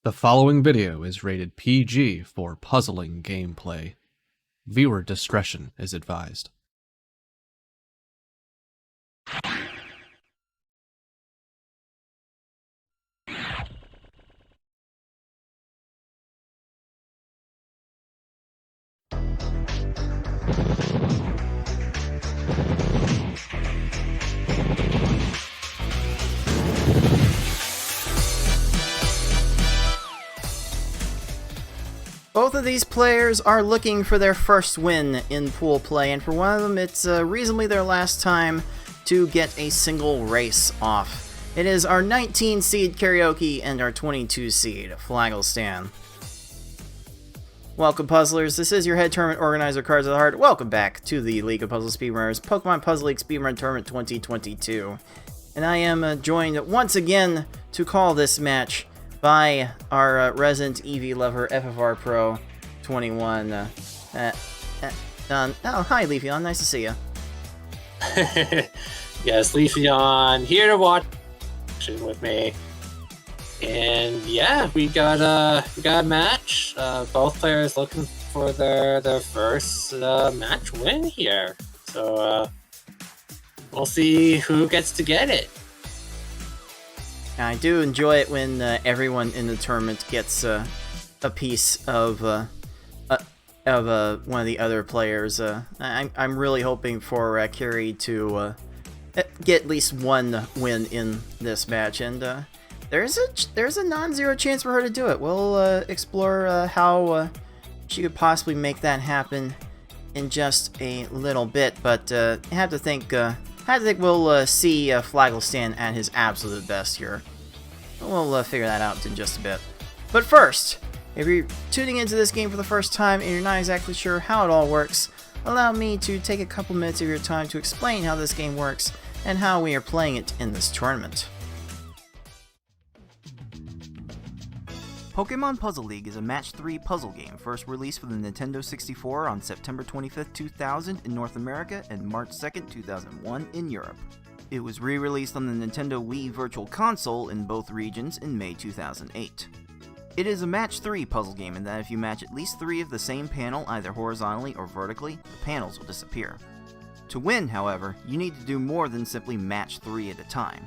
The following video is rated PG for puzzling gameplay. Viewer discretion is advised. Both of these players are looking for their first win in pool play, and for one of them, it's reasonably their last time to get a single race off. It is our 19 seed Kariohki and our 22 seed Flagalstan. Welcome, puzzlers. This is your head tournament organizer, Cards of the Heart. Welcome back to the League of Puzzle Speedrunners Pokemon Puzzle League Speedrun Tournament 2022. And I am joined once again to call this match by our resident EV lover, FFR Pro 21. Oh, hi, Leafeon. Nice to see you. Yes, Leafeon here to watch with me. And yeah, we got a match. Both players looking for their first match win here. So we'll see who gets to get it. I do enjoy it when everyone in the tournament gets a piece of one of the other players. I'm really hoping for Kiri to get at least one win in this match, and there's a non-zero chance for her to do it. We'll explore how she could possibly make that happen in just a little bit, but I have to think we'll see Flagalstan at his absolute best here. We'll figure that out in just a bit. But first, if you're tuning into this game for the first time and you're not exactly sure how it all works, allow me to take a couple minutes of your time to explain how this game works and how we are playing it in this tournament. Pokemon Puzzle League is a Match 3 puzzle game first released for the Nintendo 64 on September 25th, 2000 in North America and March 2nd, 2001 in Europe. It was re-released on the Nintendo Wii Virtual Console in both regions in May 2008. It is a Match 3 puzzle game in that if you match at least 3 of the same panel either horizontally or vertically, the panels will disappear. To win, however, you need to do more than simply match 3 at a time.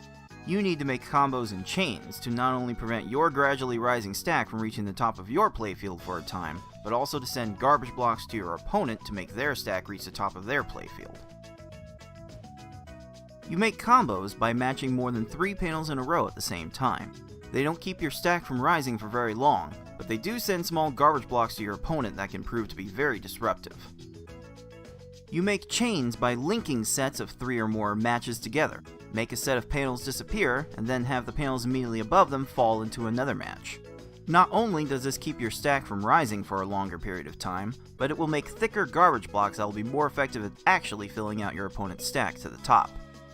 You need to make combos and chains to not only prevent your gradually rising stack from reaching the top of your playfield for a time, but also to send garbage blocks to your opponent to make their stack reach the top of their playfield. You make combos by matching more than 3 panels in a row at the same time. They don't keep your stack from rising for very long, but they do send small garbage blocks to your opponent that can prove to be very disruptive. You make chains by linking sets of 3 or more matches together. Make a set of panels disappear, and then have the panels immediately above them fall into another match. Not only does this keep your stack from rising for a longer period of time, but it will make thicker garbage blocks that will be more effective at actually filling out your opponent's stack to the top.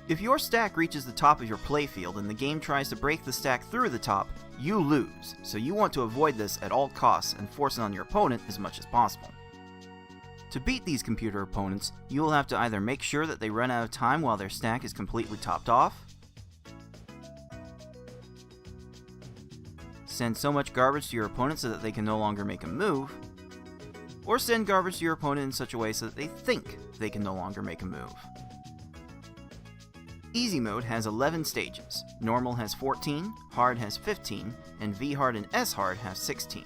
If your stack reaches the top of your playfield and the game tries to break the stack through the top, you lose, so you want to avoid this at all costs and force it on your opponent as much as possible. To beat these computer opponents, you will have to either make sure that they run out of time while their stack is completely topped off, send so much garbage to your opponent so that they can no longer make a move, or send garbage to your opponent in such a way so that they think they can no longer make a move. Easy mode has 11 stages, normal has 14, hard has 15, and V-hard and S-hard have 16.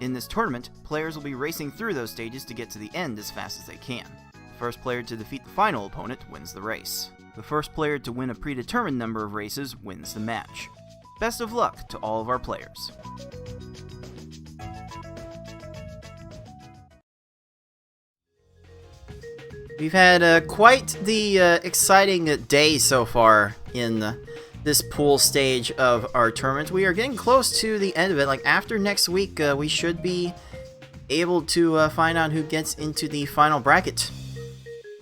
In this tournament, players will be racing through those stages to get to the end as fast as they can. The first player to defeat the final opponent wins the race. The first player to win a predetermined number of races wins the match. Best of luck to all of our players. We've had quite the exciting day so far in this pool stage of our tournament. We are getting close to the end of it. Like after next week, we should be able to find out who gets into the final bracket.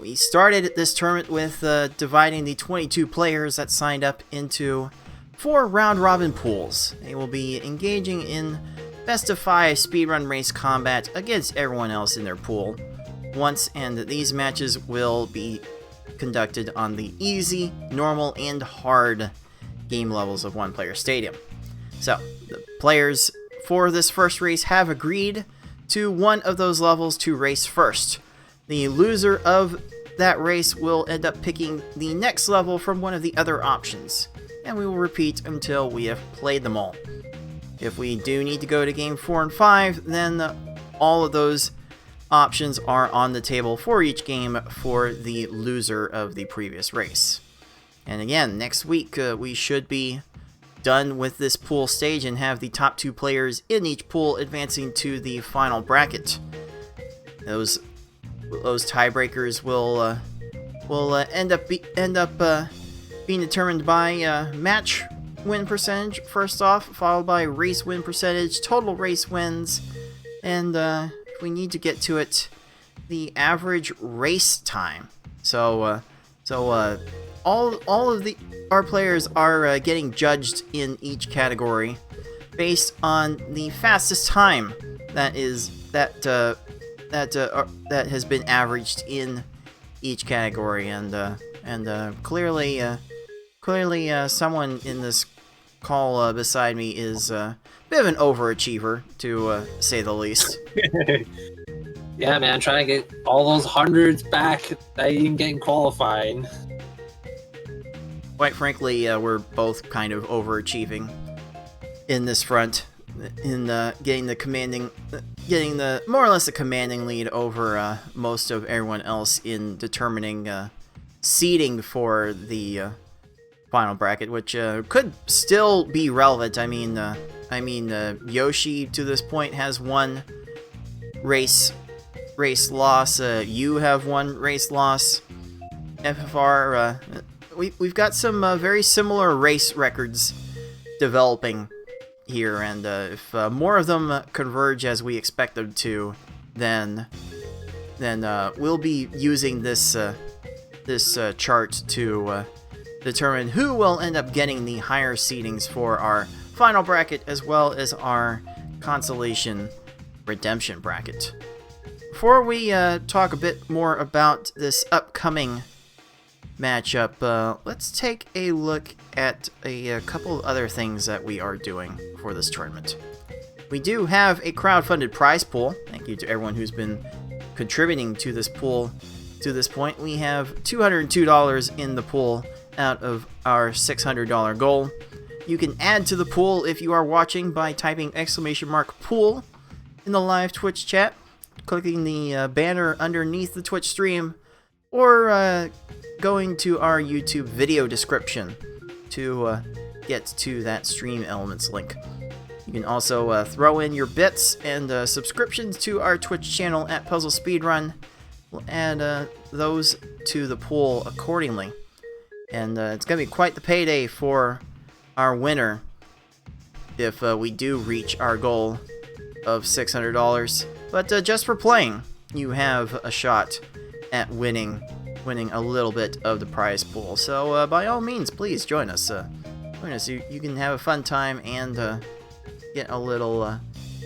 We started this tournament with dividing the 22 players that signed up into 4 round-robin pools. They will be engaging in best of 5 speedrun race combat against everyone else in their pool once, and these matches will be conducted on the easy, normal, and hard game levels of One Player Stadium. So, the players for this first race have agreed to one of those levels to race first. The loser of that race will end up picking the next level from one of the other options, and we will repeat until we have played them all. If we do need to go to game 4 and 5, then all of those options are on the table for each game for the loser of the previous race. And again, next week we should be done with this pool stage and have the top 2 players in each pool advancing to the final bracket. Those tiebreakers will end up being determined by match win percentage first off, followed by race win percentage, total race wins, and if we need to get to it, the average race time. So all of our players are getting judged in each category based on the fastest time that has been averaged in each category, and clearly someone in this call beside me is a bit of an overachiever, to say the least. Yeah, man, trying to get all those hundreds back that you didn't get in qualifying. Quite frankly, we're both kind of overachieving in this front, in getting the more or less a commanding lead over most of everyone else in determining seeding for the final bracket, which could still be relevant. I mean, Yoshi to this point has one race loss. You have one race loss. FFR, we've got some very similar race records developing here, and if more of them converge as we expect them to, then we'll be using this chart to determine who will end up getting the higher seedings for our final bracket as well as our consolation redemption bracket. Before we talk a bit more about this upcoming matchup, let's take a look at a couple of other things that we are doing for this tournament. We do have a crowdfunded prize pool. Thank you to everyone who's been contributing to this pool to this point. We have $202 in the pool out of our $600 goal. You can add to the pool if you are watching by typing !pool in the live Twitch chat, clicking the banner underneath the Twitch stream, or going to our YouTube video description to get to that stream elements link. You can also throw in your bits and subscriptions to our Twitch channel at Puzzle Speedrun. We'll add those to the pool accordingly. And it's going to be quite the payday for our winner if we do reach our goal of $600. But just for playing, you have a shot at winning a little bit of the prize pool. So by all means, please join us. You can have a fun time and get a little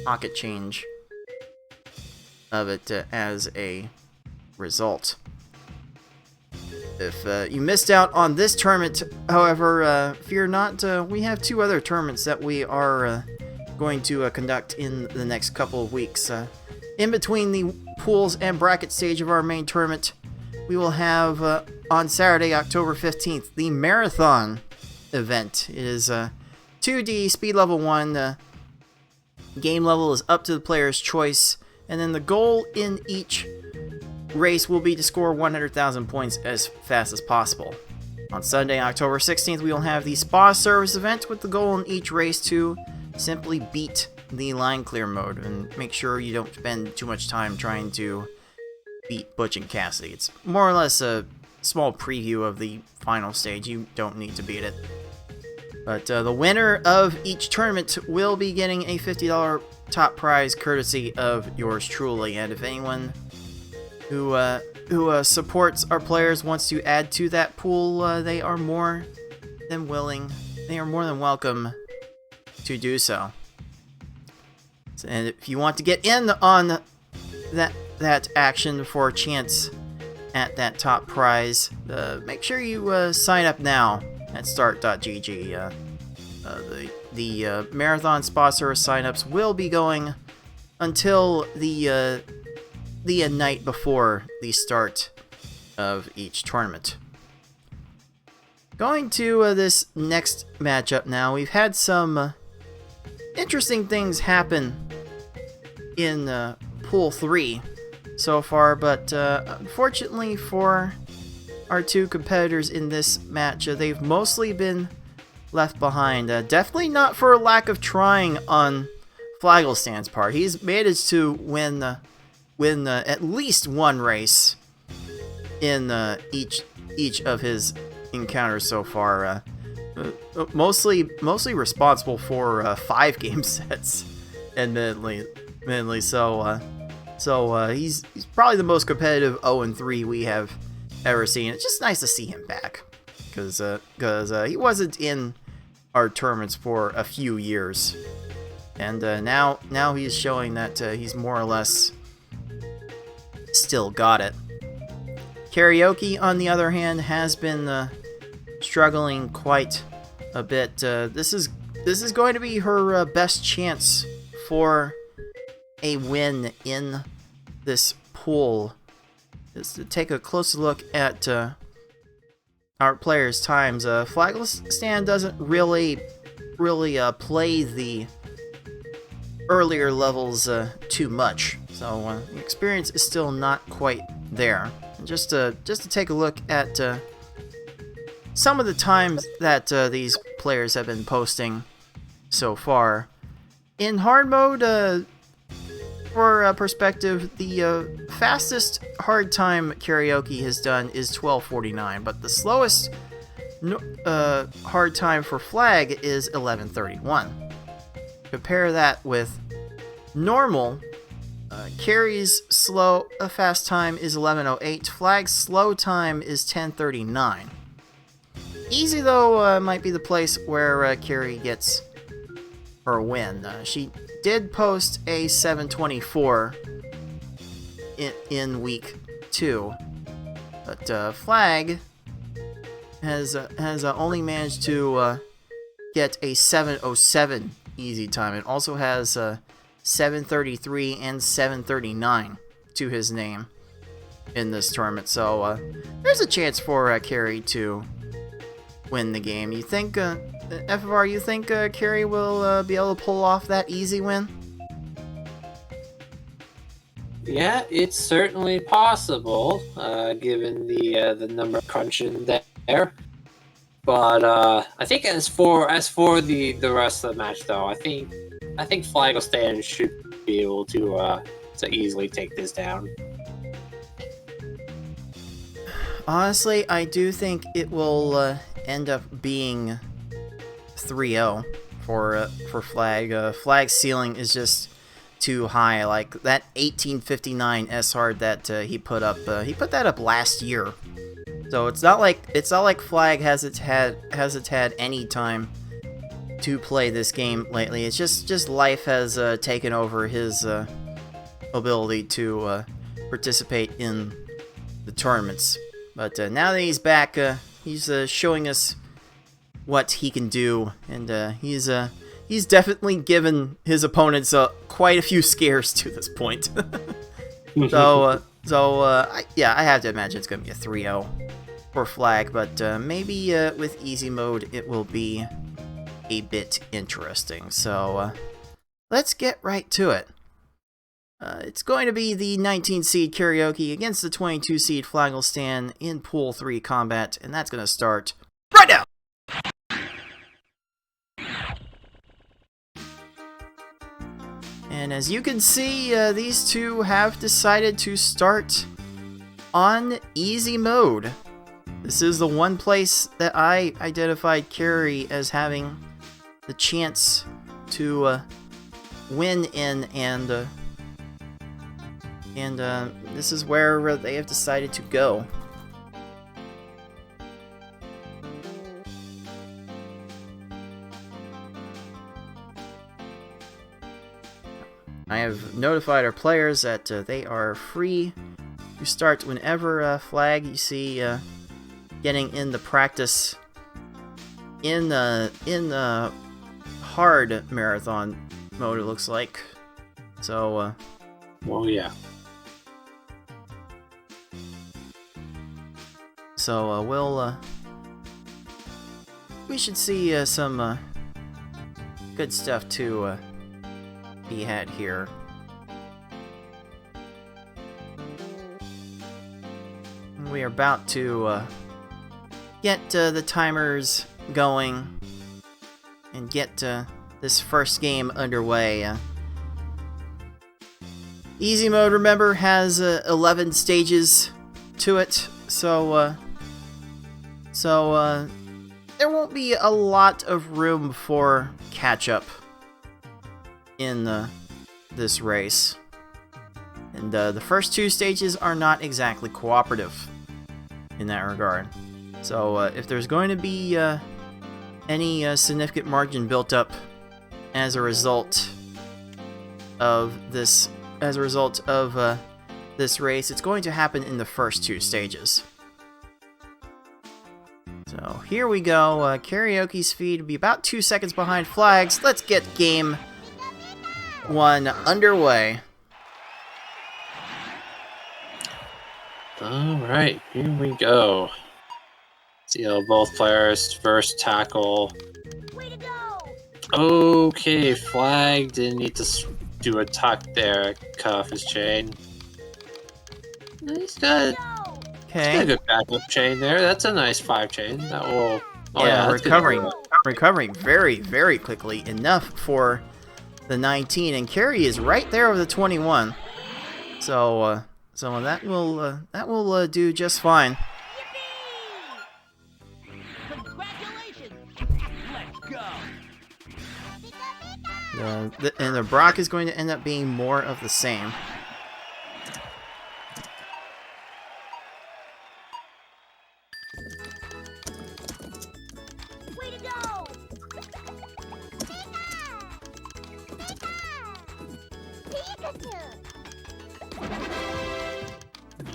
pocket change of it as a result. If you missed out on this tournament, however, fear not. We have 2 other tournaments that we are going to conduct in the next couple of weeks. In between the pools and bracket stage of our main tournament, we will have on Saturday, October 15th, the Marathon event. It is 2D, speed level 1. Game level is up to the player's choice, and then the goal in each race will be to score 100,000 points as fast as possible. On Sunday, October 16th, we will have the Spa Service event with the goal in each race to simply beat the line clear mode and make sure you don't spend too much time trying to beat Butch and Cassidy. It's more or less a small preview of the final stage. You don't need to beat it. But the winner of each tournament will be getting a $50 top prize courtesy of yours truly. And if anyone who supports our players wants to add to that pool, they are more than welcome to do so. And if you want to get in on that action for a chance at that top prize, make sure you sign up now at start.gg. the marathon spot service signups will be going until the night before the start of each tournament. Going to this next matchup now, we've had some interesting things happen in Pool 3 so far, but unfortunately for our two competitors in this match, they've mostly been left behind. Definitely not for a lack of trying on Flagalstan's part. He's managed to win at least one race in each of his encounters so far. Mostly responsible for 5 game sets, admittedly. So he's probably the most competitive 0-3 we have ever seen. It's just nice to see him back, because he wasn't in our tournaments for a few years, and now he's showing that he's more or less still got it. Kariohki, on the other hand, has been struggling quite a bit. This is going to be her best chance for a win in this pool. Is to take a closer look at our players' times. Flagalstan doesn't really play the earlier levels too much, so the experience is still not quite there. Just to take a look at some of the times that these players have been posting so far. In hard mode, for perspective, the fastest hard time Kariohki has done is 12:49, but the slowest hard time for Flag is 11:31. Compare that with normal. Carrie's fast time is 11:08. Flag's slow time is 10:39. Easy, though, might be the place where Carrie gets her win. She did post a 7:24 in week 2, but Flag has only managed to get a 7:07 easy time. It also has 7:33 and 7:39 to his name in this tournament, so there's a chance for Carrie to win the game. You think, FFR, you think Carrie will be able to pull off that easy win? Yeah, it's certainly possible, given the number crunching there. But I think as for the rest of the match, though, I think Flagalstan should be able to easily take this down. Honestly, I do think it will end up being 3-0 for Flag. Flag's ceiling is just too high. Like that 1859 S hard that he put up. He put that up last year, so it's not like Flag hasn't had any time to play this game lately. It's just life has taken over his ability to participate in the tournaments. But now that he's back, he's showing us what he can do, and he's definitely given his opponents quite a few scares to this point. So I have to imagine it's going to be a 3-0 for Flag, but maybe with easy mode it will be a bit interesting. So let's get right to it. It's going to be the 19 seed Kariohki against the 22 seed Flagalstan in Pool 3 combat, and that's going to start right now! And as you can see, these two have decided to start on easy mode. This is the one place that I identified Carrie as having the chance to win in, and this is where they have decided to go. I have notified our players that they are free to start whenever. Flag, you see, getting in the practice in the hard marathon mode, it looks like. So, Well, yeah. So, we should see some good stuff to be had here. We are about to get the timers going and get this first game underway. Easy mode, remember, has 11 stages to it, so there won't be a lot of room for catch-up in this race. And the first 2 stages are not exactly cooperative in that regard. So if there's going to be any significant margin built up as a result of this this race, it's going to happen in the first 2 stages. So here we go. Karioki's feed will be about 2 seconds behind Flags. Let's get game 1 underway. Alright, here we go. See how both players first tackle. Okay, Flag didn't need to do a tuck there, cut off his chain. He's got a good backup chain there. That's a nice 5 chain. That will. Oh, yeah, yeah, recovering very, very quickly. Enough for the 19, and Carrie is right there with the 21. So, that will do just fine. And the Brock is going to end up being more of the same.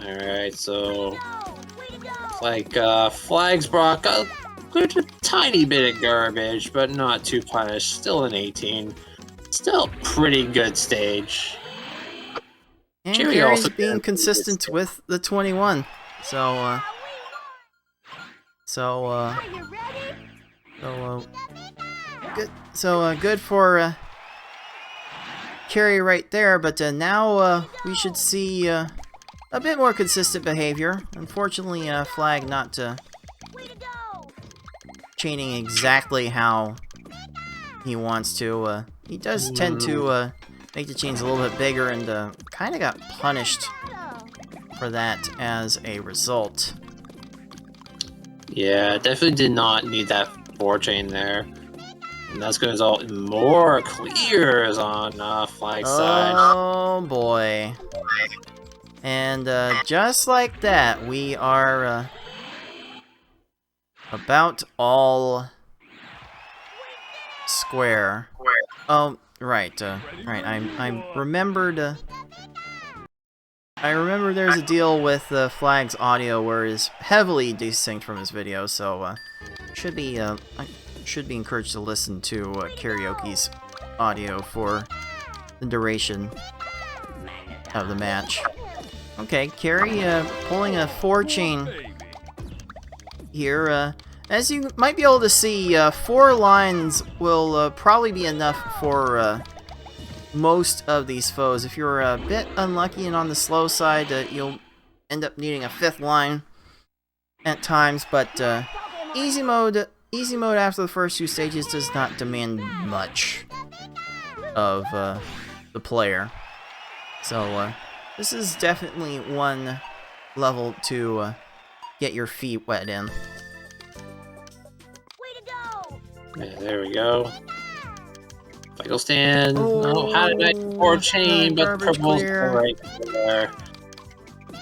Alright, so Flags Brock got a tiny bit of garbage, but not too punished. Still an 18. Still pretty good stage. And Carrie's being consistent with the 21. So good. So good for Carrie right there. But now we should see a bit more consistent behavior. Unfortunately, Flag not chaining exactly how he wants to. He does tend to make the chains a little bit bigger, and kind of got punished for that as a result. Yeah, definitely did not need that 4 chain there. And that's going to result in more clears on Flag's side. Oh boy. And just like that, we are about all square. Oh, right. Right. I remembered. I remember there's a deal with Flag's audio where it's heavily desynced from his video, so should be I should be encouraged to listen to Karioki's audio for the duration of the match. Okay, Carrie pulling a 4 chain here. As you might be able to see, 4 lines will probably be enough for most of these foes. If you're a bit unlucky and on the slow side, you'll end up needing a 5th line at times. But easy mode after the first 2 stages does not demand much of the player. So this is definitely one level to get your feet wet in. Yeah, there we go. Flagalstan. Oh, how did I 4 chain? But the purple's right there.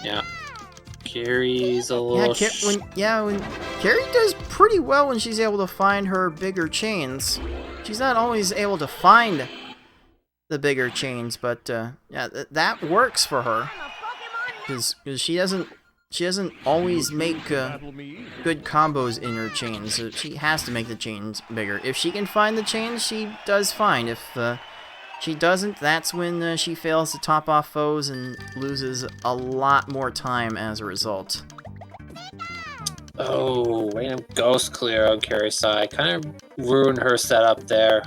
Yeah. Carrie's a little. When Carrie does pretty well when she's able to find her bigger chains. She's not always able to find the bigger chains, but yeah, that works for her because she doesn't always make good combos in her chains. So she has to make the chains bigger. If she can find the chains, she does fine. If she doesn't, that's when she fails to top off foes and loses a lot more time as a result. Oh, random ghost clear on Carrie's side. Kind of ruined her setup there.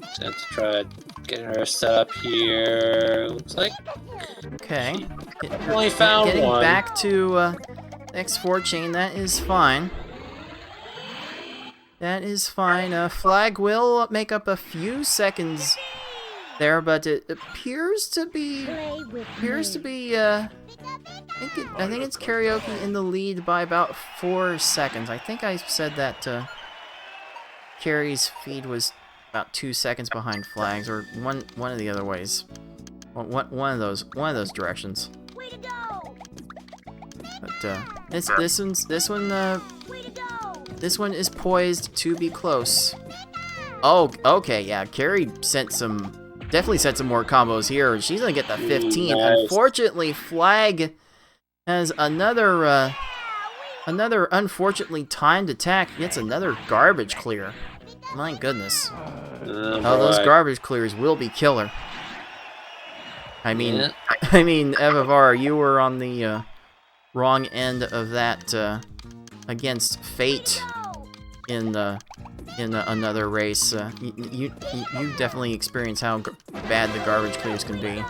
Just have to try getting her set up here. Looks like. Okay. Only found getting one. back to X4 chain, that is fine. That is fine. Flag will make up a few seconds there, but it appears to be I think it's Karioki in the lead by about 4 seconds. I think I said that Carrie's feed was about 2 seconds behind Flags, or one of the other ways. One of those directions. But this one is poised to be close. Oh, okay, yeah. Carrie definitely sent some more combos here. She's gonna get the 15. Nice. Unfortunately, Flag has another unfortunately timed attack. Gets another garbage clear. My goodness. Oh, Those garbage clears will be killer. I mean, Evavar, you were on the wrong end of that against Fate in another race. You definitely experience how bad the garbage clears can be.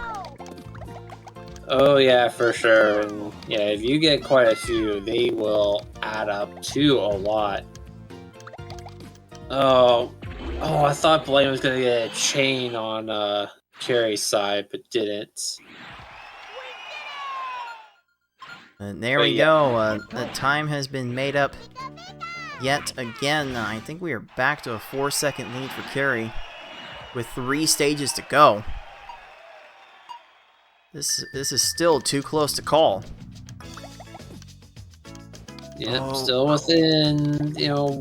Oh yeah, for sure. And yeah, if you get quite a few, they will add up to a lot. Oh, I thought Blaine was gonna get a chain on Carrie's side, but didn't. And there we go. The time has been made up yet again. I think we are back to a 4-second lead for Carrie with 3 stages to go. This is still too close to call. Yep, still within,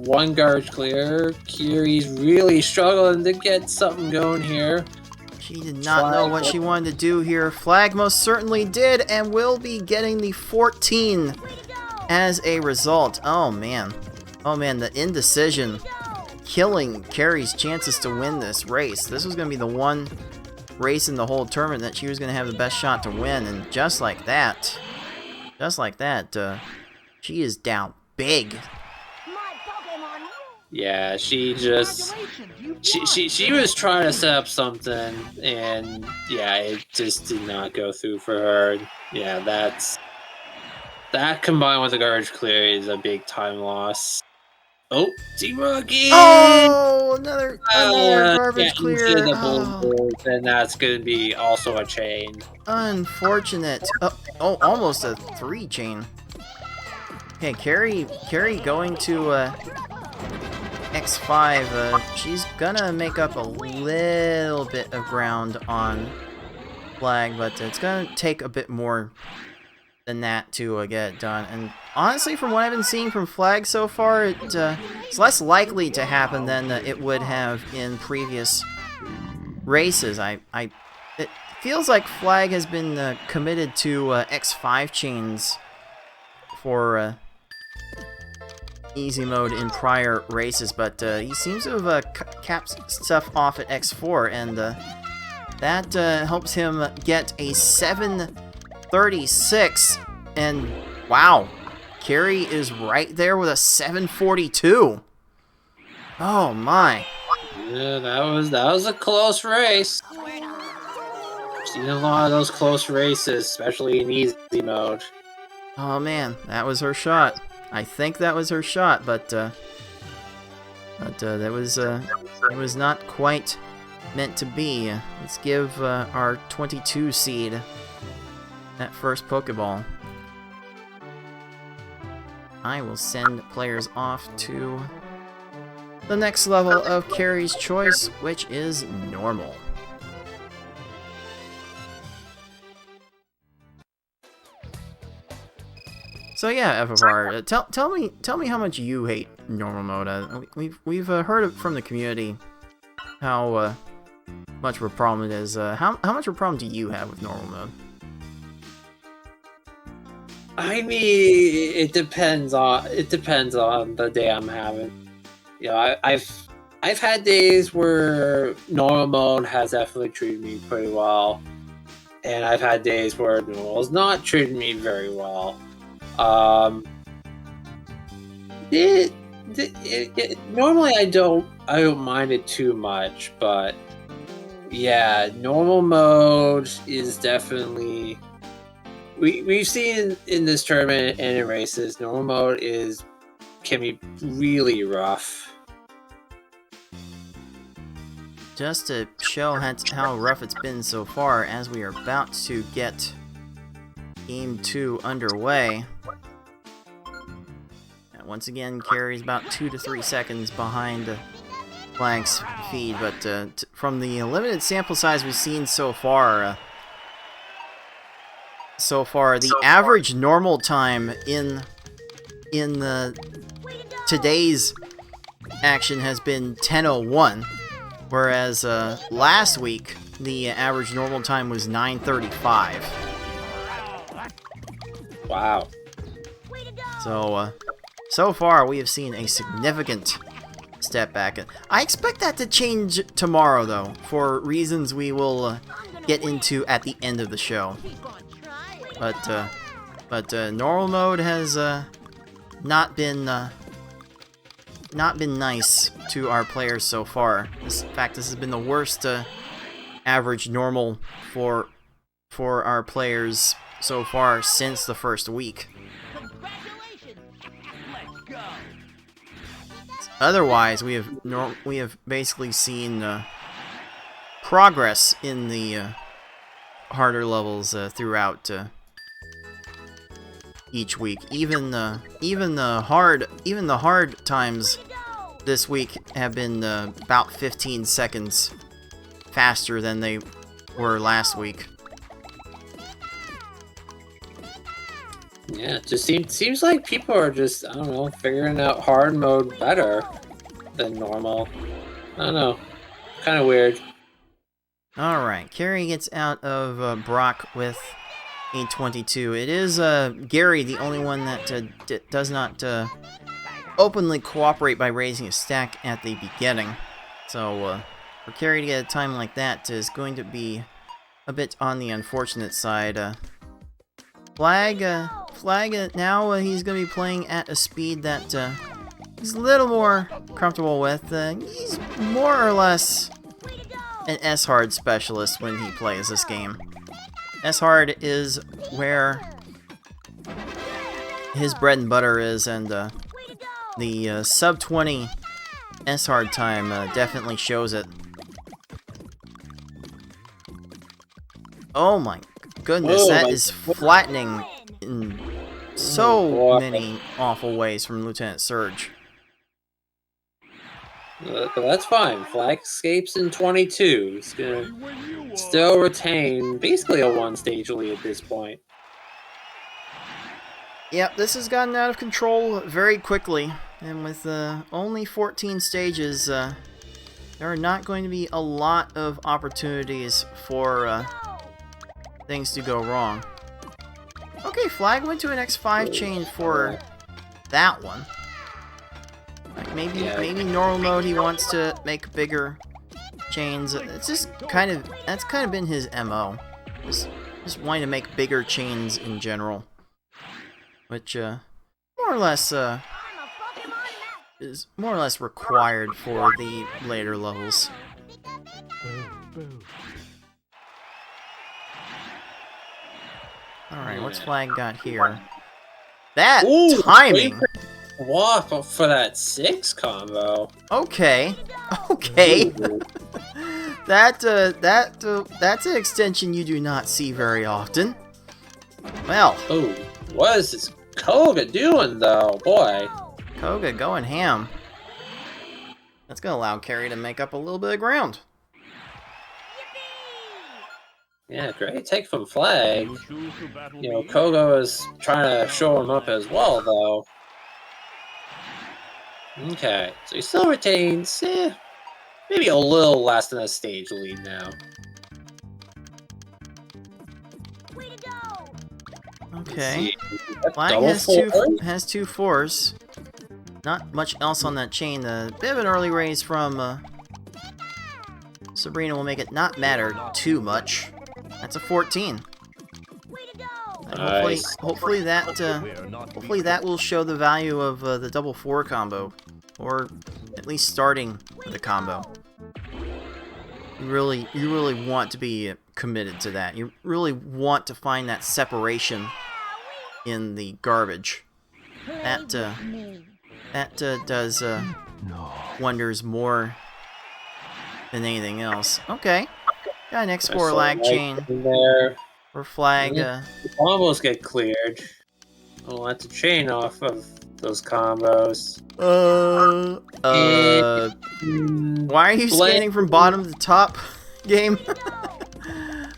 one garbage clear. Carrie's really struggling to get something going here. She did not know what she wanted to do here. Flag most certainly did, and will be getting the 14 as a result. Oh man, the indecision killing Carrie's chances to win this race. This was going to be the one race in the whole tournament that she was going to have the best shot to win, and just like that, she is down big. Yeah, she just she was trying to set up something, and yeah, it just did not go through for her. Yeah, that combined with the garbage clear is a big time loss. Oh, T-Monkey! Oh, another garbage clear. And that's gonna be also a chain. Unfortunate. Oh, almost a 3 chain. Okay, Carrie going to X5. She's gonna make up a little bit of ground on Flag, but it's gonna take a bit more than that to get it done. And honestly, from what I've been seeing from Flag so far, it's less likely to happen than it would have in previous races. It feels like Flag has been committed to X5 chains for easy mode in prior races, but he seems to have capped stuff off at X4, and that helps him get a 736, and wow, Carrie is right there with a 742. Oh my. Yeah, that was a close race. Seen a lot of those close races, especially in easy mode. Oh man, that was her shot. I think that was her shot, but it was not quite meant to be. Let's give our 22 seed that first Pokeball. I will send players off to the next level of Carrie's choice, which is normal. So yeah, Evavar, tell me how much you hate normal mode. We've heard it from the community how much of a problem it is. How much of a problem do you have with normal mode? I mean, it depends on the day I'm having. You know, I've had days where normal mode has definitely treated me pretty well, and I've had days where normal has not treated me very well. It, normally I don't mind it too much, but yeah, normal mode is definitely we've seen in this tournament and in races, normal mode can be really rough. Just to show how rough it's been so far, as we are about to get Game 2 underway. Once again, Carrie's about 2 to 3 seconds behind Flag's feed, but from the limited sample size we've seen so far, the average normal time in today's action has been 10:01, whereas last week the average normal time was 9:35. Wow. So far we have seen a significant step back. I expect that to change tomorrow, though, for reasons we will get into at the end of the show. But normal mode has not been nice to our players so far. In fact, this has been the worst average normal for our players so far since the first week. Otherwise, we have basically seen progress in the harder levels throughout each week. Even the hard times this week have been about 15 seconds faster than they were last week. Yeah, it just seems like people are just, I don't know, figuring out hard mode better than normal. I don't know. Kind of weird. Alright, Carrie gets out of Brock with a 22. It is Gary, the only one that does not openly cooperate by raising a stack at the beginning. So, for Carrie to get a time like that is going to be a bit on the unfortunate side. Flag, now he's going to be playing at a speed that he's a little more comfortable with. He's more or less an S-hard specialist when he plays this game. S-hard is where his bread and butter is, and the sub-20 S-hard time definitely shows it. Oh my goodness, that is flattening in so many awful ways from Lieutenant Surge. That's fine. Flag escapes in 22. He's gonna still retain basically a one-stage lead at this point. Yep, this has gotten out of control very quickly, and with only 14 stages, there are not going to be a lot of opportunities for things to go wrong. Okay, Flag went to an X5 chain for that one. Like maybe normal mode he wants to make bigger chains. It's just that's kind of been his MO. Just wanting to make bigger chains in general. Which more or less is more or less required for the later levels. Alright, what's Flag got here? That timing! Walk for that 6 combo. Okay. That's an extension you do not see very often. Well. Oh, what is this Koga doing though? Boy. Koga going ham. That's gonna allow Carrie to make up a little bit of ground. Yeah, great take from Flag. You know, Koga is trying to show him up as well, though. Okay, so he still retains, maybe a little less than a stage lead now. Okay. That's Flag double has four? two fours. Not much else on that chain. A bit of an early raise from Sabrina will make it not matter too much. That's a 14. And Nice. hopefully that will show the value of the double four combo, or at least starting with a combo. You really want to be committed to that. You really want to find that separation in the garbage. That does wonders more than anything else. Okay, got an X4 lag chain There. or flag. The combos get cleared. We'll let the chain off of those combos. Why are you scanning from bottom to top, game?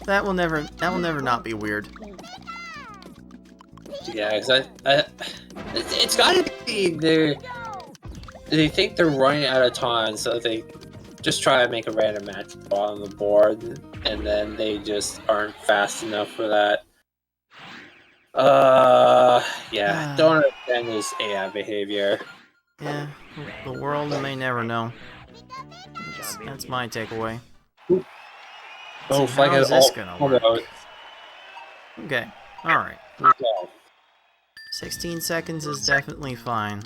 that will never not be weird. Yeah, cause it's gotta be they think they're running out of time, so they just try to make a random match at the bottom of the board, and then they just aren't fast enough for that. Yeah, don't understand this AI behavior. Yeah, the world may never know. That's my takeaway. Oh, how is this gonna work? Okay, alright. 16 seconds is definitely fine.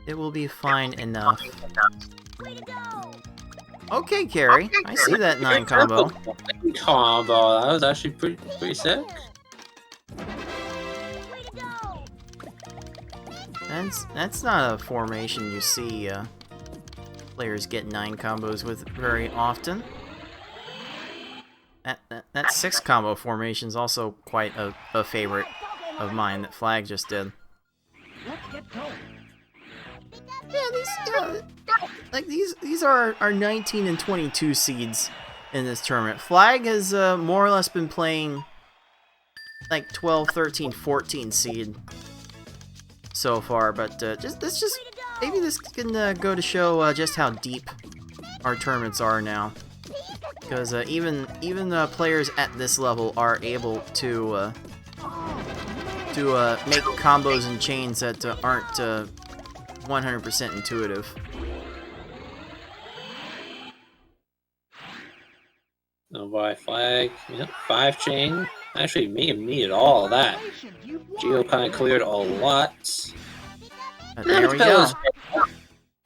It will be fine enough. Okay, Carrie. I see that 9 combo. Combo. That was actually pretty sick. That's not a formation you see players get 9 combos with very often. That 6 combo formation is also quite a favorite of mine that Flag just did. Yeah, these are our 19 and 22 seeds in this tournament. Flag has more or less been playing like 12, 13, 14 seed so far, but maybe this can go to show just how deep our tournaments are now, because even players at this level are able to make combos and chains that aren't 100% intuitive. No buy Flag. Yep, 5 chain. Actually, me needed all of that. Geo kind of cleared a lot. There we go.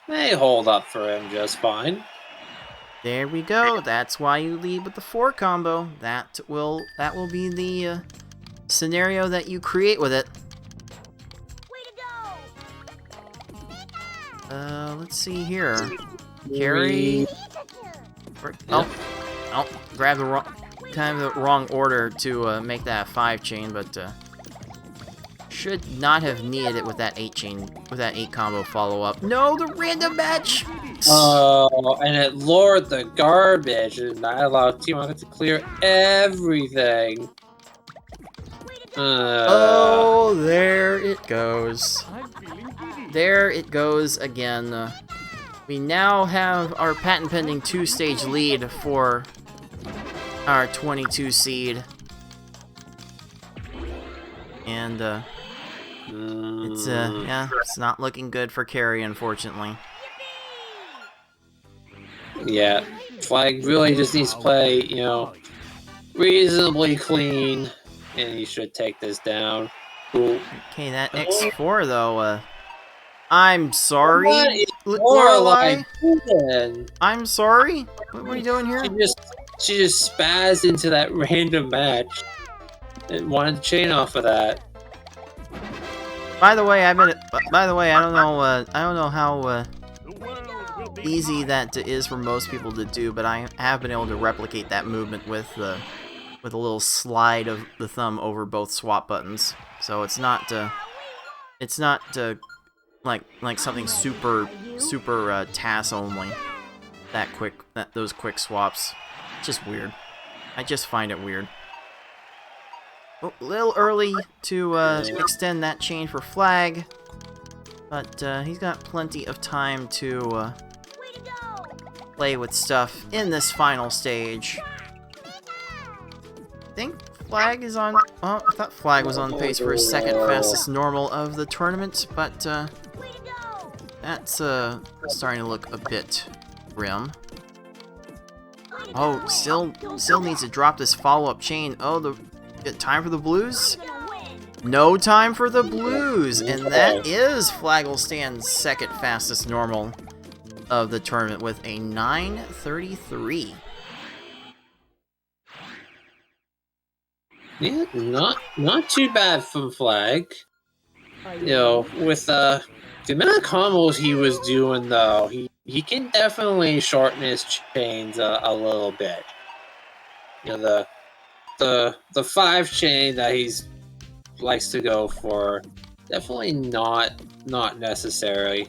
They hold up for him just fine. There we go. That's why you lead with the 4 combo. That will be the scenario that you create with it. Let's see here. Carry. Oh, grab the wrong order to make that 5 chain, but should not have needed it with that 8 chain, with that 8 combo follow up. No, the random match. Oh, and it lured the garbage, and that allowed Team Rocket to clear everything. Oh, there it goes. There it goes again. We now have our patent pending 2-stage lead for our 22 seed. And it's not looking good for Carrie, unfortunately. Yeah, Flag really just needs to play, reasonably clean, and he should take this down. Ooh. Okay, that X4 though, I'm sorry. Lorelai, I'm sorry. What are you doing here? She just spazzed into that random match and wanted to chain off of that. By the way, I don't know how easy that is for most people to do, but I have been able to replicate that movement with a little slide of the thumb over both swap buttons. So it's not like something super TAS only. Those quick swaps. Just weird. I just find it weird. A little early to extend that chain for Flag, but he's got plenty of time to play with stuff in this final stage. I think Flag is on... Oh, I thought Flag was on pace for his second fastest normal of the tournament, but that's starting to look a bit grim. Oh, still needs to drop this follow-up chain. Oh, time for the blues? No time for the blues, and that is Flagalstan's second fastest normal of the tournament with a 9:33. Yeah, not too bad from Flag. You know, with the amount of combos he was doing, though, he can definitely shorten his chains a little bit. You know, the 5 chain that he's likes to go for, definitely not necessary.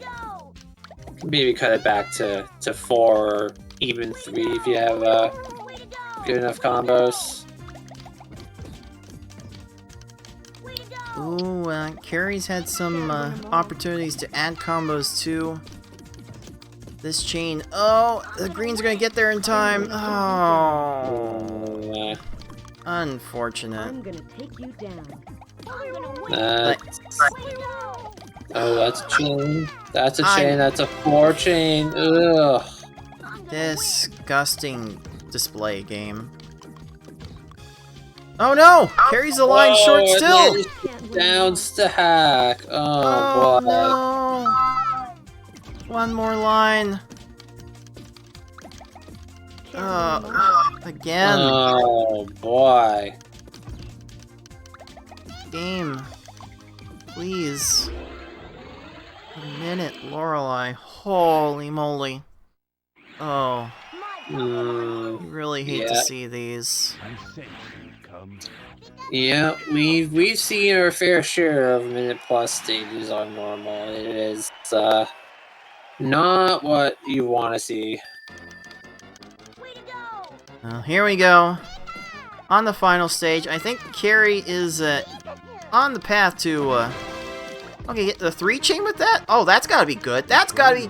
Maybe cut it back to 4 or even 3 if you have good enough combos. Ooh, Carrie's had some opportunities to add combos too. This chain. Oh, the greens are gonna get there in time. Oh, unfortunate. I'm gonna take you down. Oh, that's a chain. That's a chain. That's a 4 chain. Ugh. Disgusting display game. Oh no! Carries the line short still! Down stack. Oh boy. no! One more line. Again. Oh boy. Game. Please. A minute, Lorelei. Holy moly. Oh. You really hate to see these. Yeah, we've seen our fair share of minute plus stages on normal. It is not what you want to see. Well, here we go. On the final stage, I think Carrie is on the path to okay, get the 3 chain with that? Oh, that's gotta be good. That's gotta be...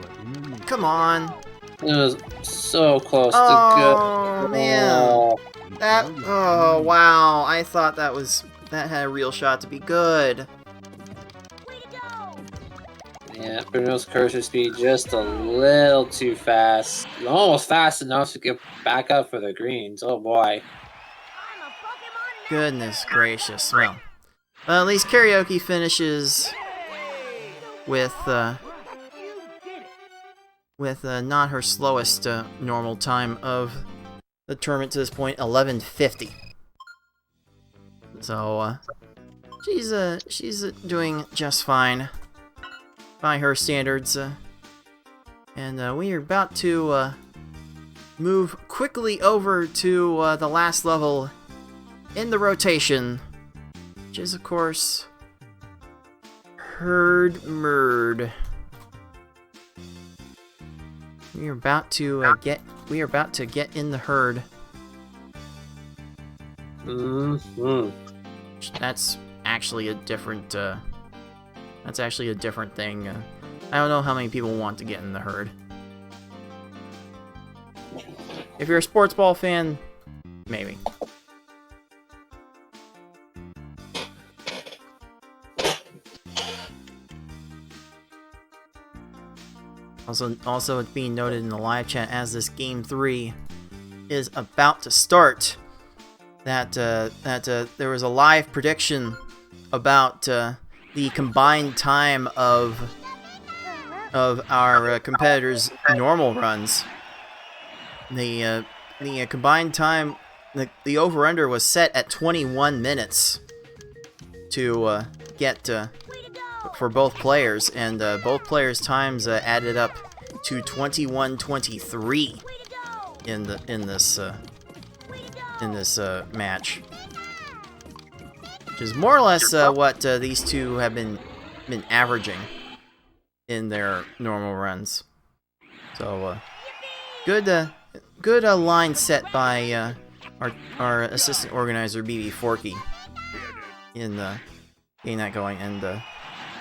Come on. It was so close to good. Oh, man. That... Oh, wow. I thought that had a real shot to be good. Yeah, Bruno's cursor speed just a little too fast. Almost fast enough to get back up for the greens. Oh boy. Goodness gracious. Well, at least Karaoke finishes with not her slowest normal time of the tournament to this point, 11:50. So she's doing just fine by her standards, and we are about to move quickly over to the last level in the rotation, which is of course Herd Murd. We are about to get in the herd. That's actually a different thing. I don't know how many people want to get in the herd. If you're a sports ball fan, maybe. Also, it's being noted in the live chat as this game 3 is about to start that there was a live prediction about the combined time of our competitors' normal runs. The combined time, the over/under was set at 21 minutes to get for both players, and both players' times added up to 21:23 in this match, which is more or less what these two have been averaging in their normal runs. So good line set by our assistant organizer BB Forky in getting that going, and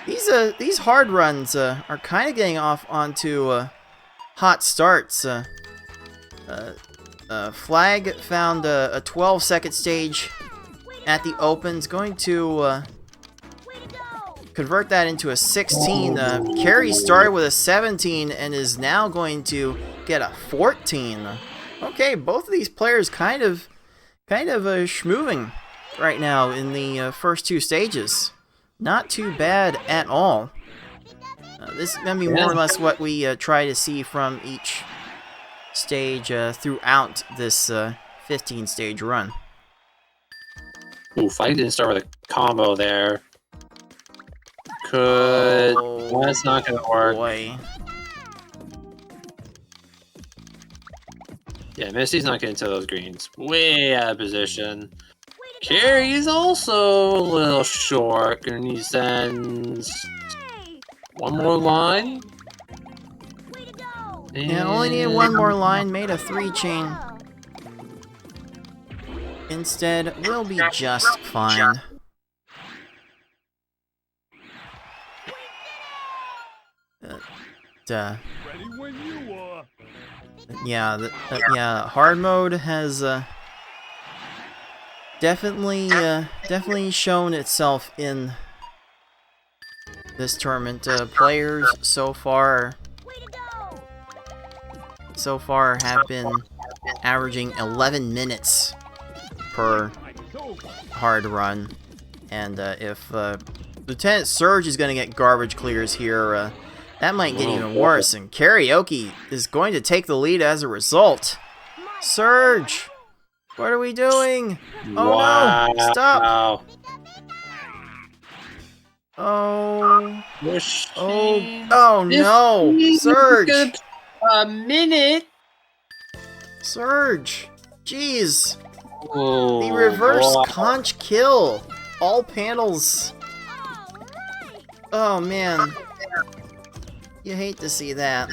these hard runs are kind of getting off onto hot starts. Flag found a 12-second stage at the opens, going to convert that into a 16. Carrie started with a 17 and is now going to get a 14. Okay, both of these players kind of schmoving right now in the first two stages. Not too bad at all. This is going to be more or less what we try to see from each stage throughout this 15-stage run. Oof, I didn't start with a combo there. That's not gonna work. Boy. Yeah, Misty's not getting to those greens. Way out of position. Carrie's also a little short. Gonna need to send one more line. Yeah, only needed one more line, made a 3-chain. Instead, we'll be just fine. Yeah, hard mode has definitely shown itself in this tournament. Players so far have been averaging 11 minutes per hard run, and if Lieutenant Surge is going to get garbage clears here, that might get even worse, and Karioki is going to take the lead as a result. Surge! What are we doing? Oh no! Stop! Oh. Oh no! Surge! A minute? Surge! Jeez! Oh, The reverse conch kill! All panels! Oh man. You hate to see that.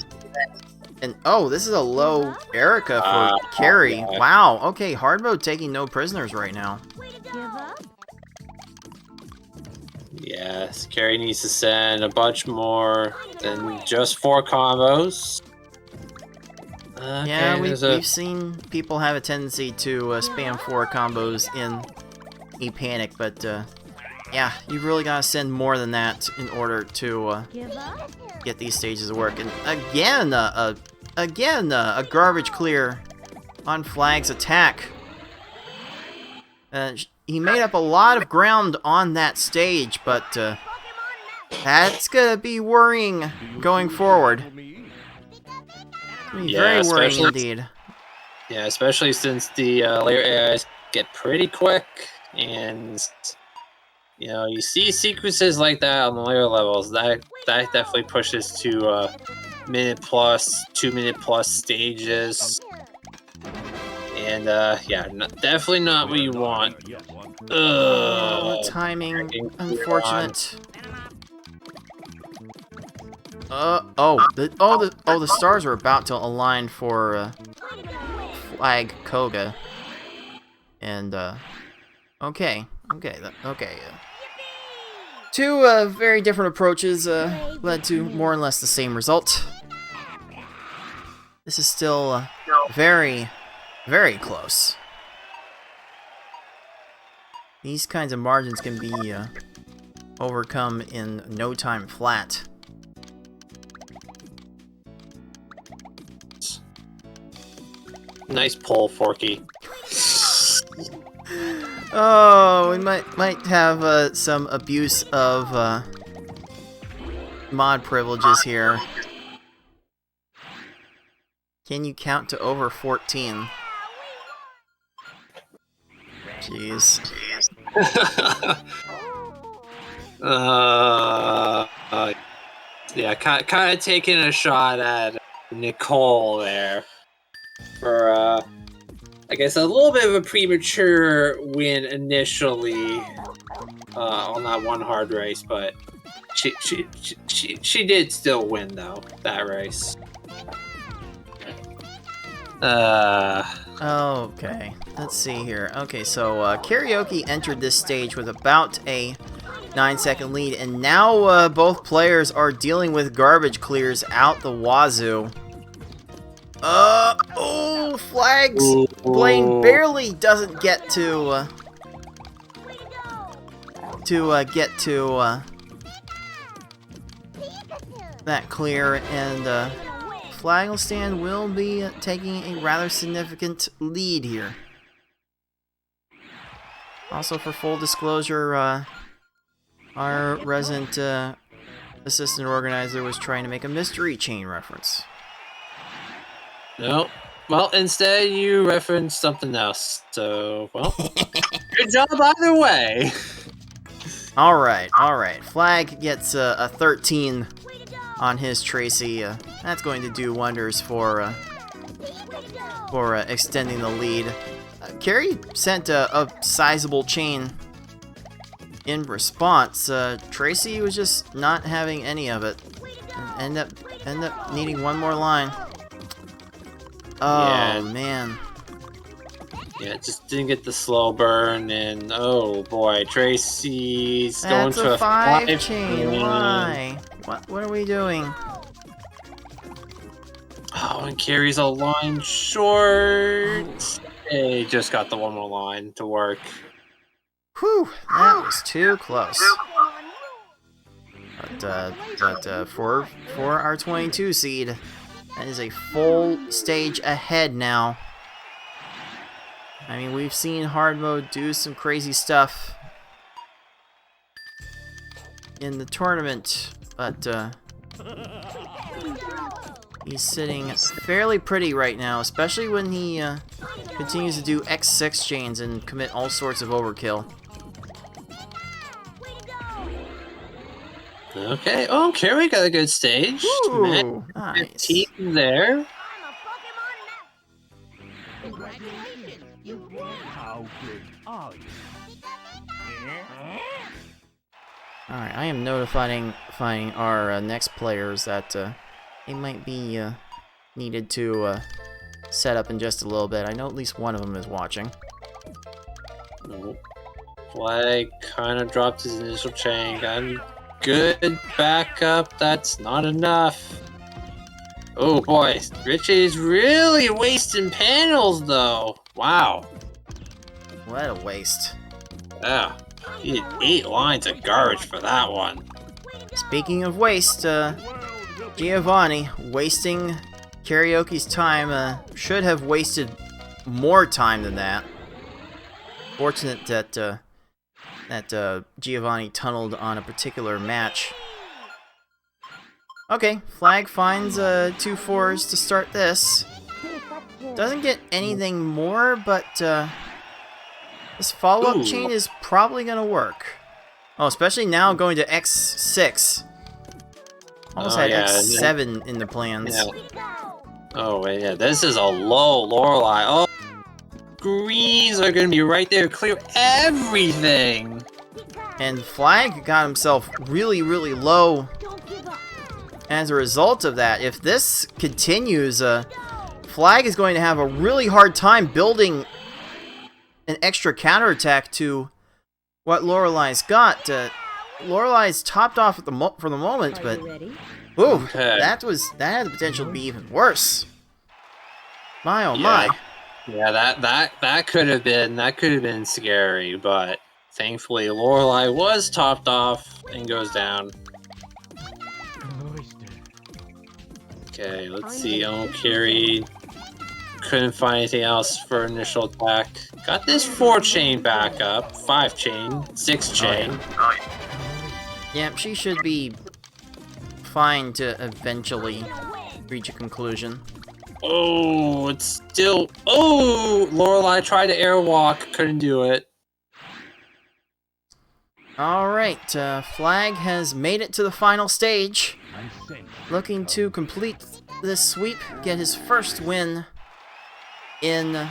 And oh, this is a low Erica for Carrie. Wow, okay, hard mode taking no prisoners right now. Yes, Carrie needs to send a bunch more than just 4 combos. Okay, Yeah, we've seen people have a tendency to spam 4 combos in a panic, but yeah, you've really got to send more than that in order to get these stages to work. And again, a garbage clear on Flag's attack. He made up a lot of ground on that stage, but that's gonna be worrying going forward. Very worrying indeed. Yeah, especially since the layer AIs get pretty quick, and you know, you see sequences like that on the layer levels. That definitely pushes to minute plus, 2 minute plus stages, and yeah, definitely not what you want. The timing, unfortunate. The stars are about to align for Flag Koga, and okay. Two very different approaches led to more or less the same result. This is still very, very close. These kinds of margins can be overcome in no time flat. Nice pull, Forky. Oh, we might have some abuse of mod privileges here. Can you count to over 14? Jeez. Yeah, kind of taking a shot at Nicole there for I guess a little bit of a premature win initially on that one hard race, but she did still win though that race. Okay, let's see here. Okay, so Karioki entered this stage with about a 9-second lead, and now both players are dealing with garbage clears out the wazoo. Flag's Blaine barely doesn't get to to get to that clear, and Flagalstan will be taking a rather significant lead here. Also, for full disclosure, our resident assistant organizer was trying to make a mystery chain reference. No. Well, instead you referenced something else. So, well, good job either way. Alright. Flag gets a 13 on his Tracy. That's going to do wonders for extending the lead. Carrie sent a sizable chain in response. Tracy was just not having any of it. End up needing one more line. Oh, Yeah. man. Yeah, it just didn't get the slow burn, and oh boy, Tracy's going That's to a 5 chain. chain. Why? What are we doing? Oh, and Carrie's a line short. Hey, just got the one more line to work. Whew, that was too close. But for our 22 seed, that is a full stage ahead now. I mean, we've seen hard mode do some crazy stuff in the tournament, but he's sitting fairly pretty right now, especially when he continues to do X6 chains and commit all sorts of overkill. Okay. Oh, Carrie got a good stage. Ooh, nice. Team there. Alright, I am notifying our next players that they might be needed to set up in just a little bit. I know at least one of them is watching. Nope. Flag kind of dropped his initial chain. Got him good backup. That's not enough. Oh boy, Richie's really wasting panels though. Wow. What a waste. Yeah. He had 8 lines of garbage for that one. Speaking of waste, Giovanni wasting Karioki's time, should have wasted more time than that. Fortunate that Giovanni tunneled on a particular match. Okay, Flag finds 2 4s to start this. Doesn't get anything more, but this follow-up chain is probably gonna work. Oh, especially now going to X6. Almost had X7 in the plans. Yeah. Oh, wait, yeah, this is a low Lorelei. Oh, greens are gonna be right there to clear everything. And Flag got himself really, really low as a result of that. If this continues, Flag is going to have a really hard time building an extra counterattack to what Lorelei's got. Lorelei's topped off for the moment, but ooh, that had the potential to be even worse. My oh my. Yeah, that could have been scary, but thankfully Lorelei was topped off and goes down. Okay, let's see. Oh, Carrie couldn't find anything else for initial attack. Got this 4 chain back up, 5 chain, 6 chain. Yeah, she should be fine to eventually reach a conclusion. Oh, it's still. Oh, Lorelei tried to airwalk, couldn't do it. Alright, Flag has made it to the final stage. Looking to complete this sweep, get his first win in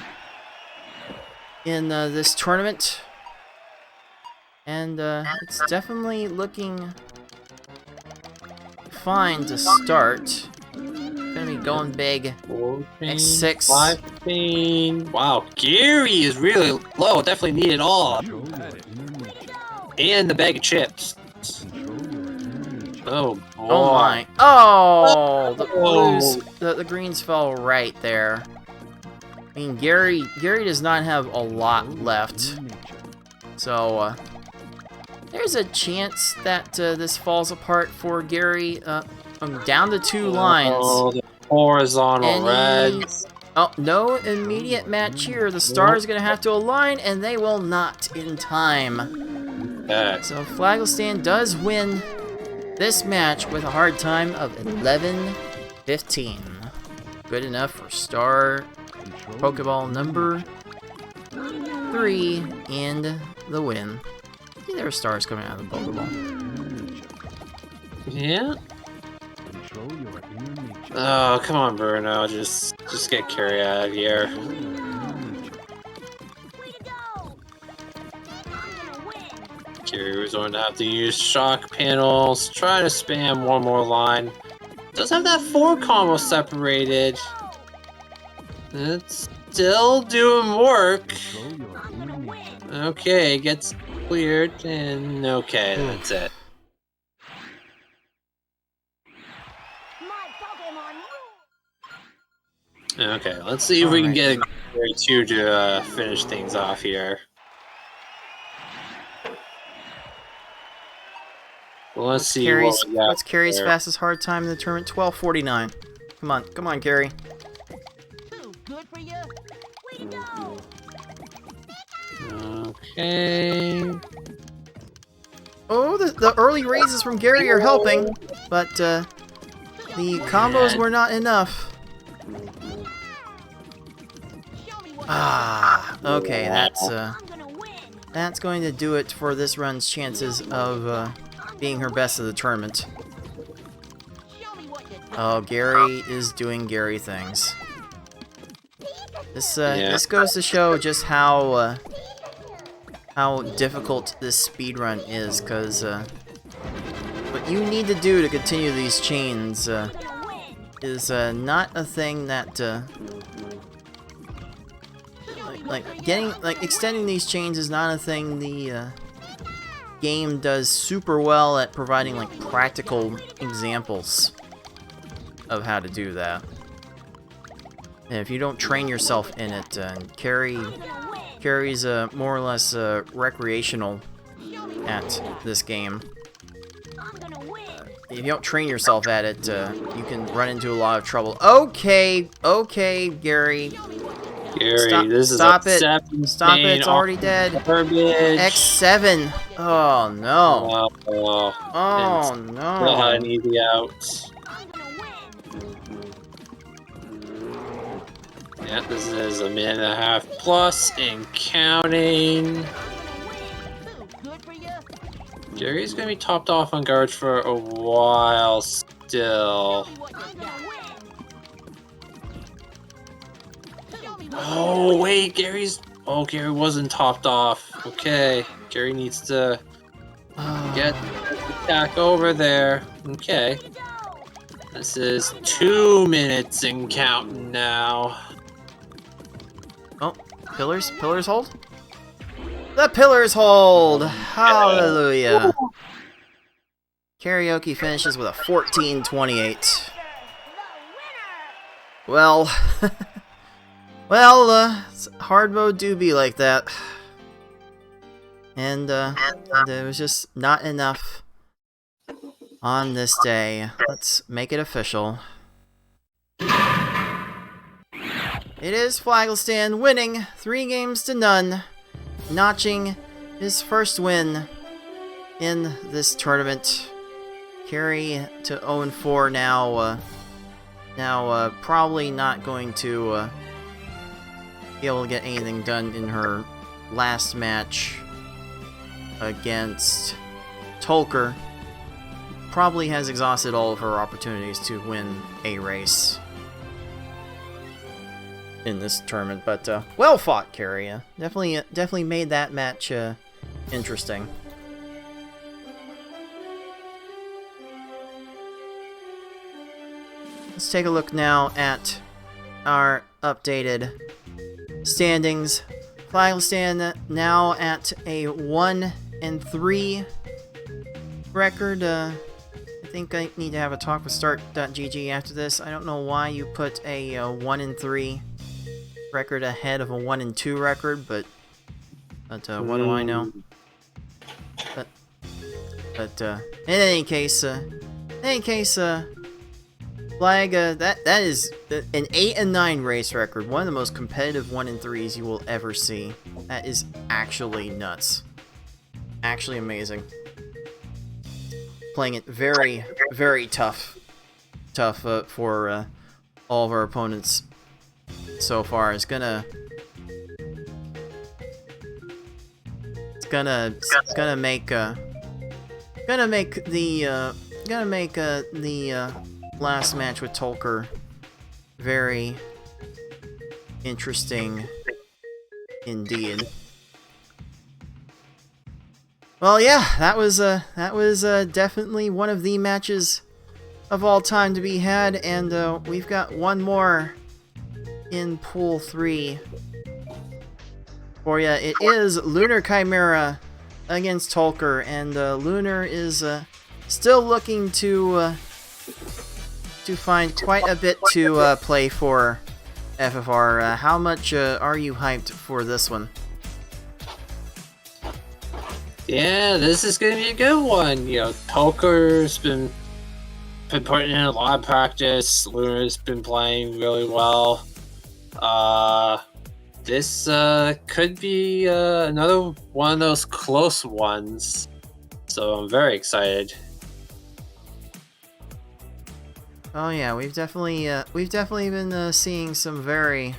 this tournament. And it's definitely looking fine to start. Gonna be going big. 14, X6. 15. Wow, Gary is really low. Definitely need it all. And the bag of chips. Oh boy. Oh my. Oh, the blues, the greens fell right there. I mean, Gary does not have a lot left. So, There's a chance that this falls apart for Gary. I'm down to 2 lines. Oh, the horizontal reds. Oh, no immediate match here. The stars are going to have to align, and they will not in time. Okay. So Flagalstan does win this match with a hard time of 11:15. Good enough for star Pokeball number 3 and the win. See, there are stars coming out of the Pokeball. Yeah. Oh, come on, Bruno. Just get Carrie out of here. Carrie was going to have to use shock panels. Try to spam one more line. Does have that 4 combo separated. It's still doing work. Okay, gets cleared, and okay, that's it. Okay, let's see if we can get a Gary 2 to finish things off here. Well, let's see what we got. What's Carrie's fastest hard time in the tournament? 12:49. Come on, Carrie. Okay. Oh, the early raises from Gary are helping, but the combos were not enough. Ah, okay, that's going to do it for this run's chances of being her best of the tournament. Oh, Gary is doing Gary things. This goes to show just how difficult this speedrun is, because what you need to do to continue these chains is not a thing that extending these chains is not a thing the game does super well at providing practical examples of how to do that. And if you don't train yourself in it, Carrie's more or less recreational at this game. If you don't train yourself at it, you can run into a lot of trouble. Okay, Gary. Gary, this is stop a it. 7 Stop it, it's already dead. Garbage. X7. Oh, no. Oh, no. Still had an easy out. Yeah, this is a minute and a half plus and counting. Gary's gonna be topped off on garbage for a while still. Oh wait, Gary wasn't topped off. Okay, Gary needs to get back over there. Okay. This is 2 minutes and counting now. Oh, pillars hold? The pillars hold! Hallelujah! Karaoke finishes with a 14:28. Well, hard mode do be like that. And it was just not enough on this day. Let's make it official. It is Flagalstan winning 3-0, notching his first win in this tournament. Carry to 0-4 now. Probably not going to be able to get anything done in her last match against Tolker. Probably has exhausted all of her opportunities to win a race in this tournament, but well fought, Carrie. Definitely made that match interesting. Let's take a look now at our updated standings. Flagalstan now at a 1-3 record. I think I need to have a talk with Start.gg after this. I don't know why you put a 1-3 record ahead of a 1-2 record, but what do I know? But in any case, Flag, that is an 8 and 9 race record. One of the most competitive 1 and 3s you will ever see. That is actually nuts. Actually amazing. Playing it very, very tough for all of our opponents so far. It's gonna make the last match with Tolker very interesting indeed. Well, yeah, that was definitely one of the matches of all time to be had, and we've got one more in Pool 3 for ya. It is Lunar Chimera against Tolker, and Lunar is still looking to find quite a bit to play for FFR. How much are you hyped for this one? Yeah, this is gonna be a good one. You know, Tolker's been putting in a lot of practice. Lunar's been playing really well. This could be another one of those close ones. So I'm very excited. Oh yeah, we've definitely been seeing some very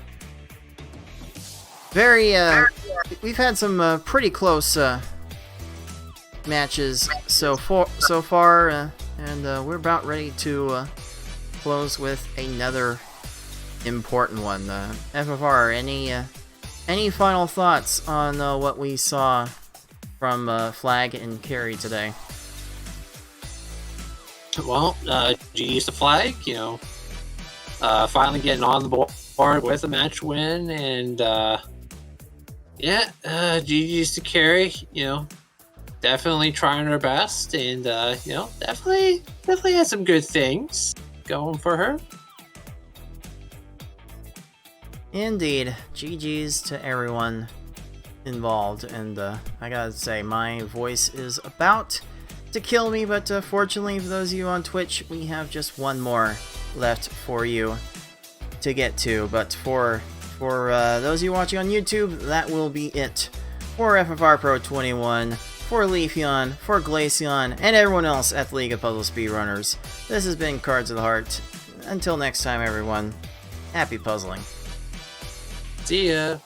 we've had some pretty close matches so far, and we're about ready to close with another important one. FFR, any final thoughts on what we saw from Flag and Carry today? Well, GG's to Flag, you know, finally getting on the board with a match win, and yeah, GG's to Carry, you know, definitely trying her best, and you know, definitely has some good things going for her. Indeed, GG's to everyone involved, and I gotta say, my voice is about to kill me, but fortunately for those of you on Twitch, we have just one more left for you to get to. But for those of you watching on YouTube, that will be it for FFR Pro 21, for Leafeon, for Glaceon, and everyone else at the League of Puzzle Speedrunners. This has been Cards of the Heart. Until next time, everyone, happy puzzling. See ya.